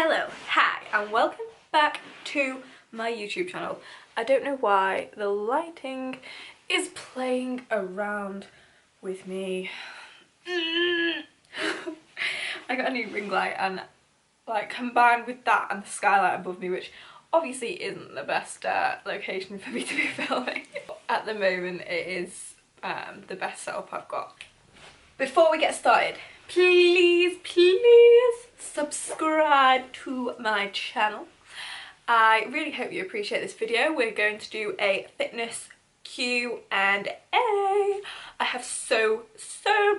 Hello, hi, and welcome back to my YouTube channel. I don't know why the lighting is playing around with me. I got a new ring light, and like combined with that and the skylight above me, which obviously isn't the best location for me to be filming. At the moment it is the best setup I've got. Before we get started, please subscribe to my channel. I really hope you appreciate this video. We're going to do a fitness Q&A. I have so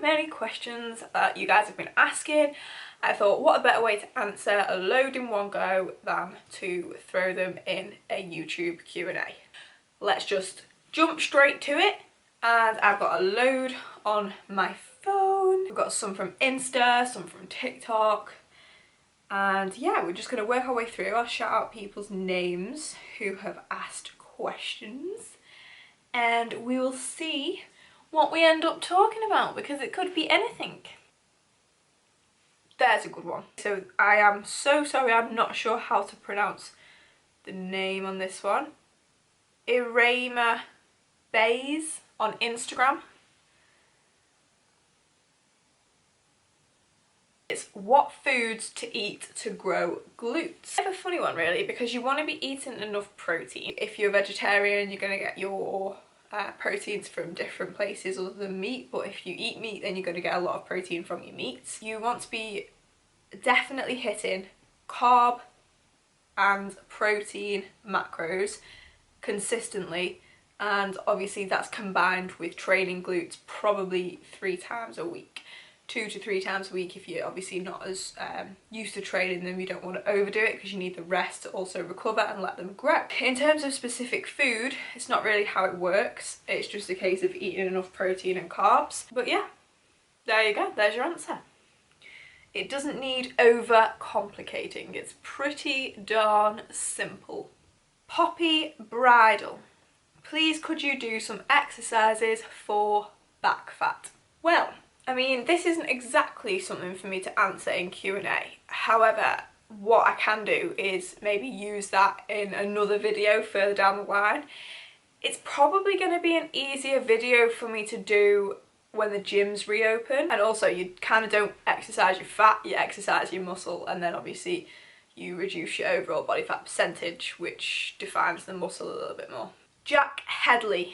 many questions that you guys have been asking. I thought, what a better way to answer a load in one go than to throw them in a YouTube Q&A. Let's just jump straight to it. And I've got a load on my phone. We've got some from Insta, some from TikTok. And yeah, we're just going to work our way through. I'll shout out people's names who have asked questions. And we will see what we end up talking about, because it could be anything. There's a good one. So I am so sorry, I'm not sure how to pronounce the name on this one. Irema Bays on Instagram. It's what foods to eat to grow glutes. It's a funny one really, because you want to be eating enough protein. If you're a vegetarian, you're going to get your proteins from different places other than meat, but if you eat meat, then you're going to get a lot of protein from your meats. You want to be definitely hitting carb and protein macros consistently, and obviously that's combined with training glutes probably 3 times a week. 2 to 3 times a week if you're obviously not as used to training them. You don't want to overdo it because you need the rest to also recover and let them grow. In terms of specific food, it's not really how it works. It's just a case of eating enough protein and carbs. But yeah, there you go, there's your answer. It doesn't need over complicating. It's pretty darn simple. Poppy Bridal, please could you do some exercises for back fat? Well, I mean, this isn't exactly something for me to answer in Q&A. However, what I can do is maybe use that in another video further down the line. It's probably going to be an easier video for me to do when the gyms reopen. And also, you kind of don't exercise your fat, you exercise your muscle, and then obviously you reduce your overall body fat percentage, which defines the muscle a little bit more. Jack Headley.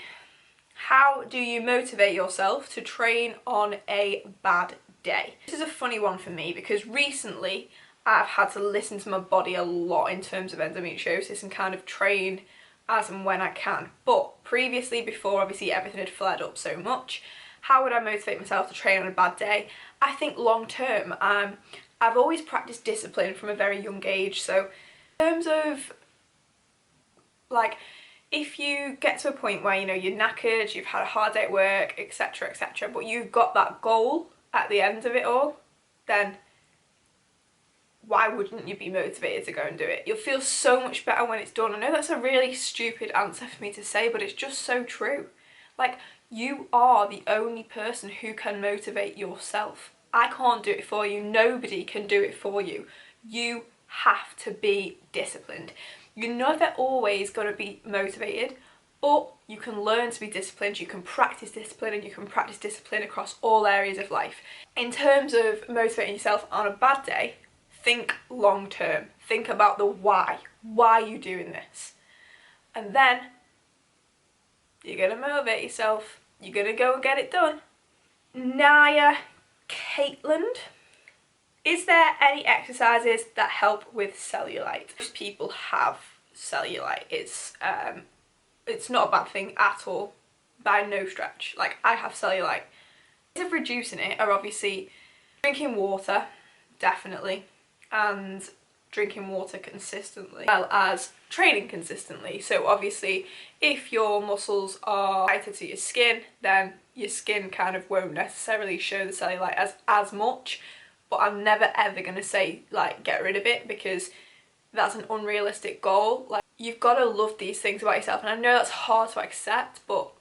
How do you motivate yourself to train on a bad day? This is a funny one for me because recently I've had to listen to my body a lot in terms of endometriosis and kind of train as and when I can. But previously, before obviously everything had flared up so much, how would I motivate myself to train on a bad day? I think long term, I've always practiced discipline from a very young age. So in terms of like, if you get to a point where, you know, you're knackered, you've had a hard day at work, etc, but you've got that goal at the end of it all, then why wouldn't you be motivated to go and do it? You'll feel so much better when it's done. I know that's a really stupid answer for me to say, but it's just so true. Like, you are the only person who can motivate yourself. I can't do it for you. Nobody can do it for you. You have to be disciplined. You're never always going to be motivated, but you can learn to be disciplined, you can practice discipline, and you can practice discipline across all areas of life. In terms of motivating yourself on a bad day, think long term. Think about the why. Why are you doing this? And then you're going to motivate yourself. You're going to go and get it done. Naya Caitland. Is there any exercises that help with cellulite? Most people have cellulite. It's not a bad thing at all, by no stretch. Like, I have cellulite. Ways of reducing it are obviously drinking water, definitely, and drinking water consistently, as well as training consistently. So obviously, if your muscles are tighter to your skin, then your skin kind of won't necessarily show the cellulite as much. But I'm never ever going to say, like, get rid of it, because that's an unrealistic goal. Like, you've got to love these things about yourself, and I know that's hard to accept, but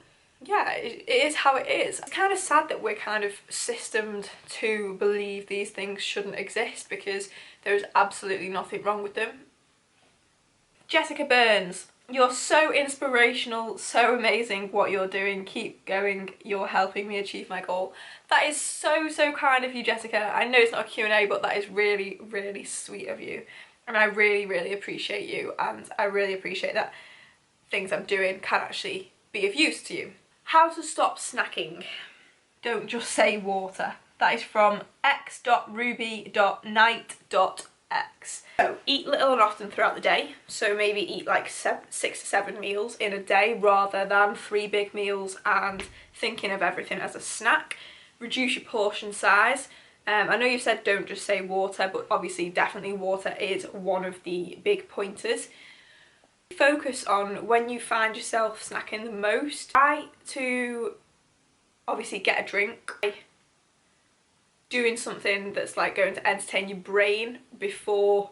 yeah, it is how it is. It's kind of sad that we're kind of systemed to believe these things shouldn't exist because there is absolutely nothing wrong with them. Jessica Burns, you're so inspirational, so amazing what you're doing. Keep going, you're helping me achieve my goal. That is so, so kind of you, Jessica. I know it's not a Q&A, but that is really, really sweet of you. And I really, really appreciate you, and I really appreciate that things I'm doing can actually be of use to you. How to stop snacking. Don't just say water. That is from x.ruby.night.x. So eat little and often throughout the day. So maybe eat like 6 to 7 meals in a day rather than 3 big meals and thinking of everything as a snack. Reduce your portion size. I know you said don't just say water, but obviously definitely water is one of the big pointers. Focus on when you find yourself snacking the most. Try to obviously get a drink. Doing something that's like going to entertain your brain before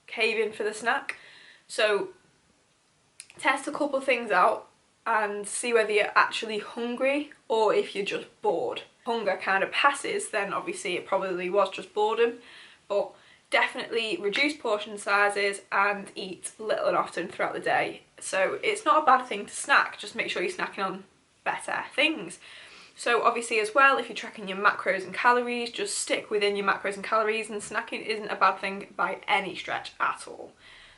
caving for the snack. So test a couple things out and see whether you're actually hungry or if you're just bored. Hunger kind of passes, then obviously it probably was just boredom, but definitely reduce portion sizes and eat little and often throughout the day. So it's not a bad thing to snack, just make sure you're snacking on better things. So obviously as well, if you're tracking your macros and calories, just stick within your macros and calories, and snacking isn't a bad thing by any stretch at all.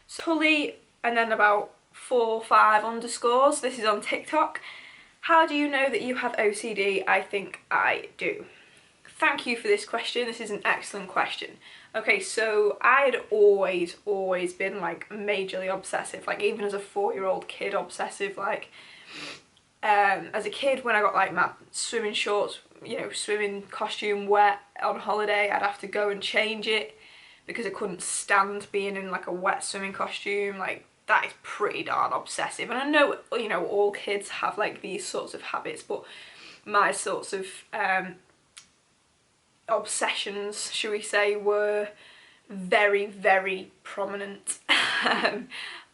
So Tully, and then about 4 or 5 underscores, this is on TikTok. How do you know that you have OCD? I think I do. Thank you for this question. This is an excellent question. Okay, so I'd always been like majorly obsessive, like even as a 4-year-old kid obsessive, like as a kid when I got like my swimming shorts, you know, swimming costume wet on holiday, I'd have to go and change it because I couldn't stand being in like a wet swimming costume. Like that is pretty darn obsessive, and I know, you know, all kids have like these sorts of habits, but my sorts of obsessions, should we say, were very, very prominent.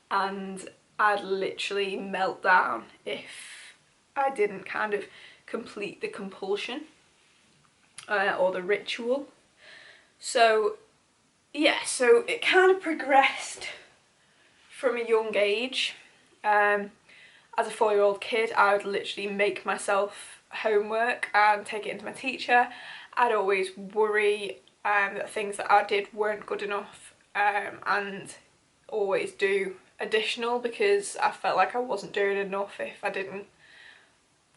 And I'd literally melt down if I didn't kind of complete the compulsion or the ritual. So yeah, so it kind of progressed from a young age. As a 4-year-old kid, I would literally make myself homework and take it into my teacher. I'd always worry that things that I did weren't good enough, and always do additional because I felt like I wasn't doing enough if I didn't.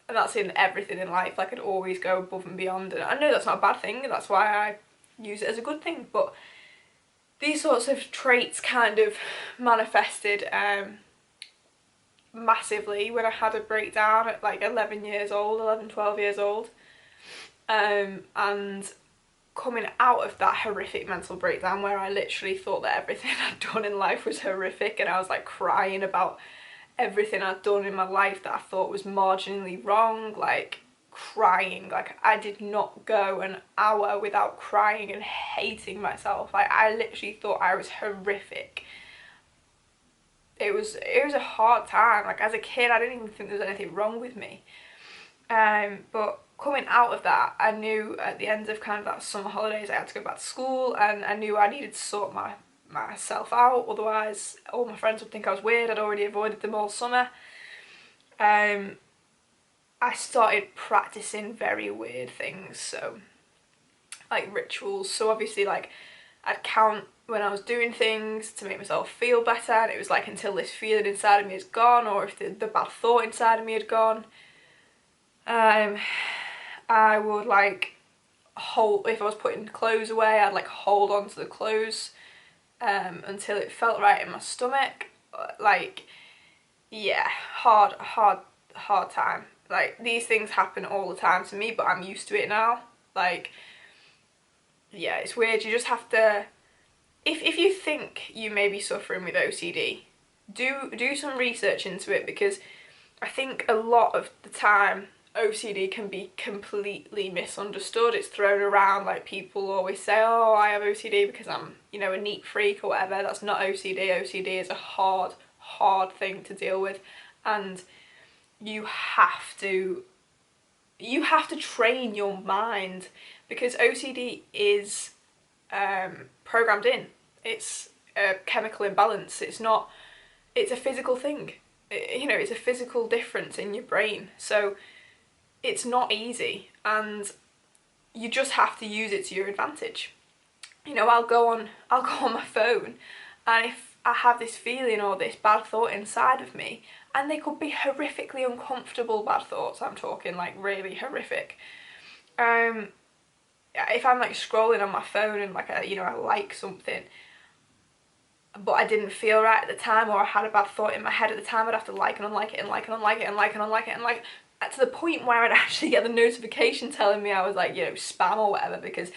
And that's in everything in life, like I'd always go above and beyond, and I know that's not a bad thing, that's why I use it as a good thing, but these sorts of traits kind of manifested massively when I had a breakdown at like 11, 12 years old. And coming out of that horrific mental breakdown where I literally thought that everything I'd done in life was horrific, and I was like crying about everything I'd done in my life that I thought was marginally wrong, like crying, like I did not go an hour without crying and hating myself. Like I literally thought I was horrific. It was a hard time. Like as a kid I didn't even think there was anything wrong with me, but coming out of that, I knew at the end of kind of that summer holidays I had to go back to school, and I knew I needed to sort myself out, otherwise all my friends would think I was weird. I'd already avoided them all summer. I started practicing very weird things, so like rituals. So obviously like I'd count when I was doing things to make myself feel better, and it was like until this feeling inside of me is gone, or if the bad thought inside of me had gone. I would like hold, if I was putting clothes away, I'd like hold on to the clothes until it felt right in my stomach. Like yeah, hard time. Like these things happen all the time to me, but I'm used to it now. Like yeah, it's weird. You just have to, if you think you may be suffering with OCD, do some research into it, because I think a lot of the time OCD can be completely misunderstood. It's thrown around, like people always say, oh, I have OCD because I'm, you know, a neat freak or whatever. That's not OCD. OCD is a hard thing to deal with, and you have to you have to train your mind, because OCD is programmed in. It's a chemical imbalance. It's not, it's a physical thing. You know, it's a physical difference in your brain. So it's not easy, and you just have to use it to your advantage. You know, I'll go on my phone, and if I have this feeling or this bad thought inside of me, and they could be horrifically uncomfortable bad thoughts, I'm talking like really horrific. If I'm like scrolling on my phone and like I like something, but I didn't feel right at the time, or I had a bad thought in my head at the time, I'd have to like and unlike it and like and unlike it and like and unlike it and like, to the point where I'd actually get the notification telling me I was like, you know, spam or whatever, because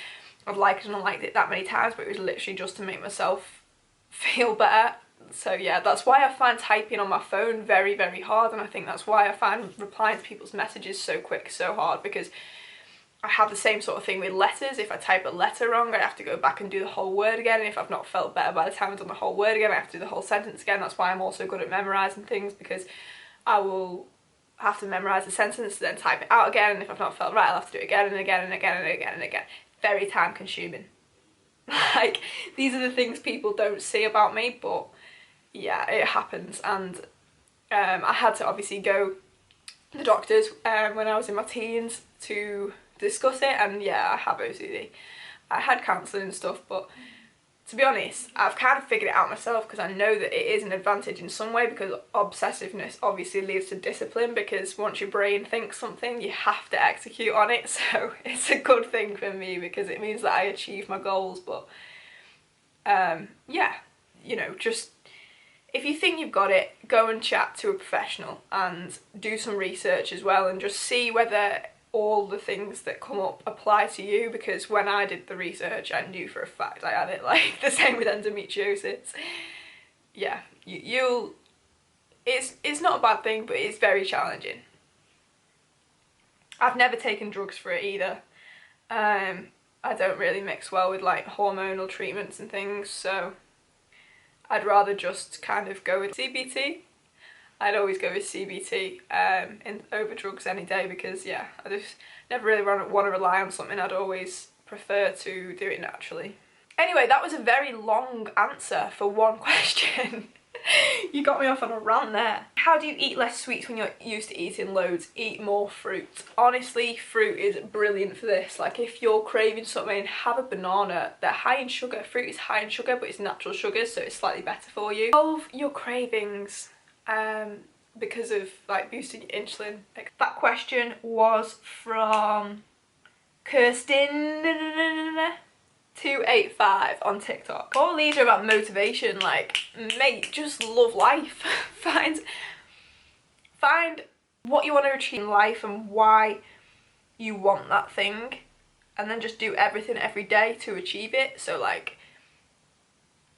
I've liked and unliked it that many times, but it was literally just to make myself feel better. So yeah, that's why I find typing on my phone very, very hard, and I think that's why I find replying to people's messages so quick so hard, because I have the same sort of thing with letters. If I type a letter wrong, I have to go back and do the whole word again, and if I've not felt better by the time I've done the whole word again, I have to do the whole sentence again. That's why I'm also good at memorising things, because I will have to memorise the sentence, then type it out again, and if I've not felt right, I'll have to do it again and again and again and again and again. Very time consuming. Like, these are the things people don't see about me, but yeah, it happens. And I had to obviously go to the doctors when I was in my teens to discuss it, and yeah, I have OCD. I had counselling and stuff, but to be honest, I've kind of figured it out myself, because I know that it is an advantage in some way, because obsessiveness obviously leads to discipline, because once your brain thinks something, you have to execute on it. So it's a good thing for me, because it means that I achieve my goals. But yeah, you know, just if you think you've got it, go and chat to a professional and do some research as well, and just see whether all the things that come up apply to you, because when I did the research, I knew for a fact I had it. Like, the same with endometriosis. Yeah, it's not a bad thing, but it's very challenging. I've never taken drugs for it either. I don't really mix well with like hormonal treatments and things, so I'd rather just kind of go with CBT. I'd always go with CBT over drugs any day, because yeah, I just never really want to rely on something. I'd always prefer to do it naturally. Anyway, that was a very long answer for one question. You got me off on a rant there. How do you eat less sweets when you're used to eating loads? Eat more fruit. Honestly, fruit is brilliant for this. Like, if you're craving something, have a banana. They're high in sugar. Fruit is high in sugar, but it's natural sugar, so it's slightly better for you. Solve your cravings because of like boosting your insulin. That question was from Kirsten 285 on TikTok. All these are about motivation. Like, mate, just love life. find what you want to achieve in life and why you want that thing, and then just do everything every day to achieve it. So like,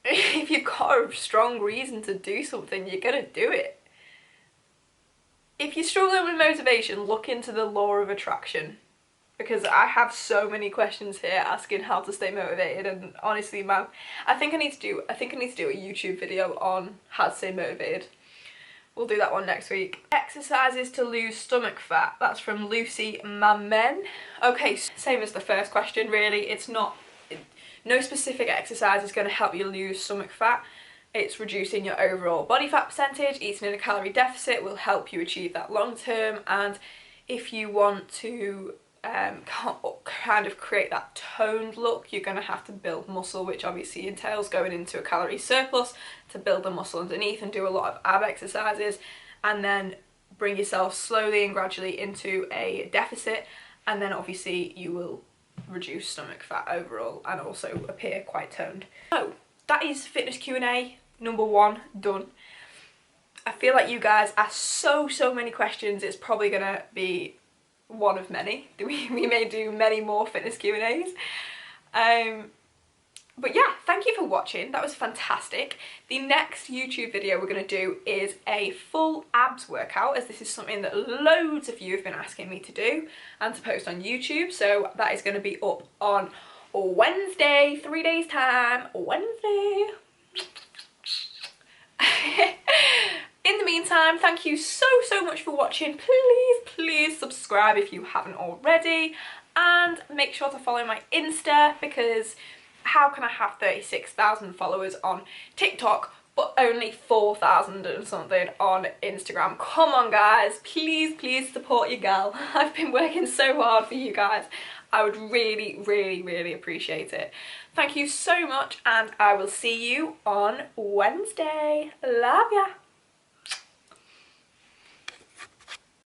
if you've got a strong reason to do something, you're gonna do it. If you're struggling with motivation, look into the law of attraction, because I have so many questions here asking how to stay motivated, and honestly, man, I think I need to do a YouTube video on how to stay motivated. We'll do that one next week. Exercises to lose stomach fat. That's from Lucy Mamen. Okay, same as the first question really. It's not, no specific exercise is going to help you lose stomach fat. It's reducing your overall body fat percentage. Eating in a calorie deficit will help you achieve that long term. And if you want to kind of create that toned look, you're going to have to build muscle, which obviously entails going into a calorie surplus to build the muscle underneath, and do a lot of ab exercises, and then bring yourself slowly and gradually into a deficit, and then obviously you will reduce stomach fat overall and also appear quite toned. So that is fitness Q&A number 1 done. I feel like you guys asked so many questions. It's probably gonna be one of many. We may do many more fitness Q&As. But yeah, thank you for watching. That was fantastic. The next YouTube video we're going to do is a full abs workout, as this is something that loads of you have been asking me to do and to post on YouTube. So that is going to be up on Wednesday, 3 days time, Wednesday. In the meantime, thank you so much for watching. Please subscribe if you haven't already, and make sure to follow my Insta, because how can I have 36,000 followers on TikTok but only 4,000 and something on Instagram? Come on guys, please support your girl. I've been working so hard for you guys. I would really appreciate it. Thank you so much, and I will see you on Wednesday. Love ya.